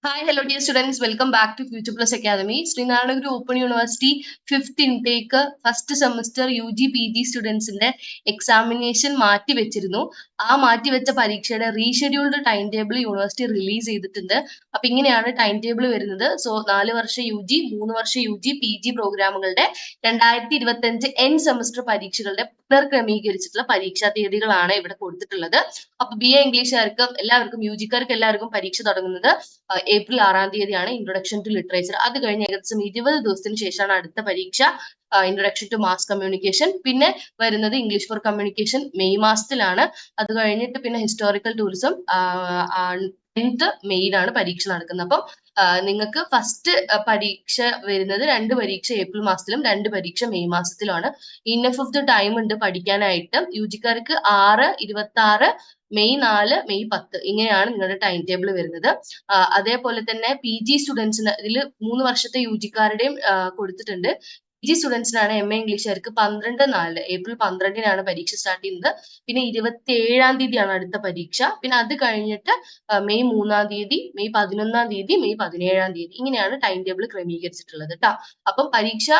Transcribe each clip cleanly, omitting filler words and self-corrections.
Hi, hello dear students. Welcome back to Future Plus Academy. Srinarana Guru Open University 5th intake first semester UG PG students in the examination മാറ്റി വെച്ചിരുന്നു. ആ മാറ്റി വെച്ച പരീക്ഷയുടെ rescheduled time table university release ചെയ്തിട്ടുണ്ട്. അപ്പൊ ഇങ്ങനെയാണ് time table വരുന്നത്. സോ 4 വർഷ UG 3 വർഷ UG PG പ്രോഗ്രാമുകളുടെ 2025 എൻ സെമസ്റ്റർ പരീക്ഷകളുടെ പുനർക്രമീകരിച്ചിട്ടുള്ള പരീക്ഷാ തീയതികളാണ് ഇവിടെ കൊടുത്തിട്ടുള്ളത്. അപ്പൊ BA ഇംഗ്ലീഷുകാർക്കും എല്ലാവർക്കും UGക്കാർക്ക് എല്ലാവർക്കും പരീക്ഷ തുടങ്ങുന്നത് ഏപ്രിൽ 6-ാം തീയതിയാണ് ഇൻട്രൊഡക്ഷൻ ടു ലിറ്ററേച്ചർ. അത് കഴിഞ്ഞ് ഏകദേശം 20 ദിവസത്തിന് ശേഷമാണ് അടുത്ത പരീക്ഷ ഇൻട്രൊഡക്ഷൻ ടു മാസ് കമ്മ്യൂണിക്കേഷൻ. പിന്നെ വരുന്നത് ഇംഗ്ലീഷ് ഫോർ കമ്മ്യൂണിക്കേഷൻ മെയ് മാസത്തിലാണ്. അത് കഴിഞ്ഞിട്ട് പിന്നെ ഹിസ്റ്റോറിക്കൽ ടൂറിസം 10th മെയ്യിലാണ് പരീക്ഷ നടക്കുന്നത്. അപ്പം നിങ്ങൾക്ക് ഫസ്റ്റ് പരീക്ഷ വരുന്നത് 2 പരീക്ഷ ഏപ്രിൽ മാസത്തിലും 2 പരീക്ഷ മെയ് മാസത്തിലുമാണ്. ഇനഫ് ഓഫ് ദ ടൈം ഉണ്ട് പഠിക്കാനായിട്ട്. യുജിക്കാർക്ക് 6, 26, മെയ് 4, മെയ് 10 ഇങ്ങനെയാണ് നിങ്ങളുടെ ടൈം ടേബിൾ വരുന്നത്. അതേപോലെ തന്നെ PG സ്റ്റുഡൻസിന് ഇതിൽ 3 വർഷത്തെ യുജിക്കാരുടെയും കൊടുത്തിട്ടുണ്ട്. PG സ്റ്റുഡൻസിനാണ് MA ഇംഗ്ലീഷുകാർക്ക് 12/4 ഏപ്രിൽ 12-നാണ് പരീക്ഷ സ്റ്റാർട്ട് ചെയ്യുന്നത്. പിന്നെ 27-ാം തീയതിയാണ് അടുത്ത പരീക്ഷ. പിന്നെ അത് കഴിഞ്ഞിട്ട് മെയ് 3-ാം തീയതി, മെയ് 11-ാം തീയതി, മെയ് 17-ാം തീയതി ഇങ്ങനെയാണ് ടൈം ടേബിൾ ക്രമീകരിച്ചിട്ടുള്ളത് കേട്ടോ. അപ്പം പരീക്ഷ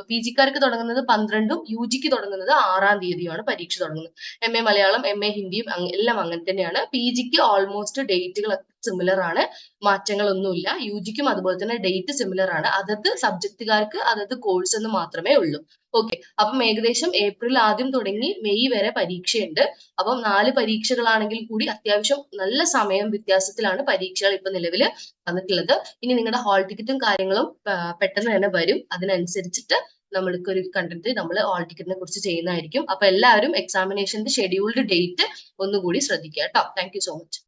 PGക്കാർക്ക് തുടങ്ങുന്നത് 12-ഉം UGക്ക് തുടങ്ങുന്നത് 6-ാം തീയതിയുമാണ് പരീക്ഷ തുടങ്ങുന്നത്. MA മലയാളം, MA ഹിന്ദിയും എല്ലാം അങ്ങനെ തന്നെയാണ്. PGക്ക് ഓൾമോസ്റ്റ് ഡേറ്റുകൾ സിമിലർ ആണ്, മാറ്റങ്ങളൊന്നുമില്ല. UGക്കും അതുപോലെ തന്നെ ഡേറ്റ് സിമിലർ ആണ്. അതത് സബ്ജക്റ്റുകാർക്ക് അതത് കോഴ്സ് എന്ന് മാത്രമേ ഉള്ളൂ. ഓക്കെ, അപ്പം ഏകദേശം ഏപ്രിൽ ആദ്യം തുടങ്ങി മെയ് വരെ പരീക്ഷയുണ്ട്. അപ്പം 4 പരീക്ഷകളാണെങ്കിൽ കൂടി അത്യാവശ്യം നല്ല സമയം വ്യത്യാസത്തിലാണ് പരീക്ഷകൾ ഇപ്പൊ നിലവിൽ വന്നിട്ടുള്ളത്. ഇനി നിങ്ങളുടെ ഹാൾ ടിക്കറ്റും കാര്യങ്ങളും പെട്ടെന്ന് തന്നെ വരും. അതിനനുസരിച്ചിട്ട് നമ്മൾക്ക് ഒരു കണ്ടന്റ് നമ്മൾ ഹാൾ ടിക്കറ്റിനെ കുറിച്ച് ചെയ്യുന്നതായിരിക്കും. അപ്പൊ എല്ലാവരും എക്സാമിനേഷന്റെ ഷെഡ്യൂൾഡ് ഡേറ്റ് ഒന്നുകൂടി ശ്രദ്ധിക്കുക കേട്ടോ. Thank you so much.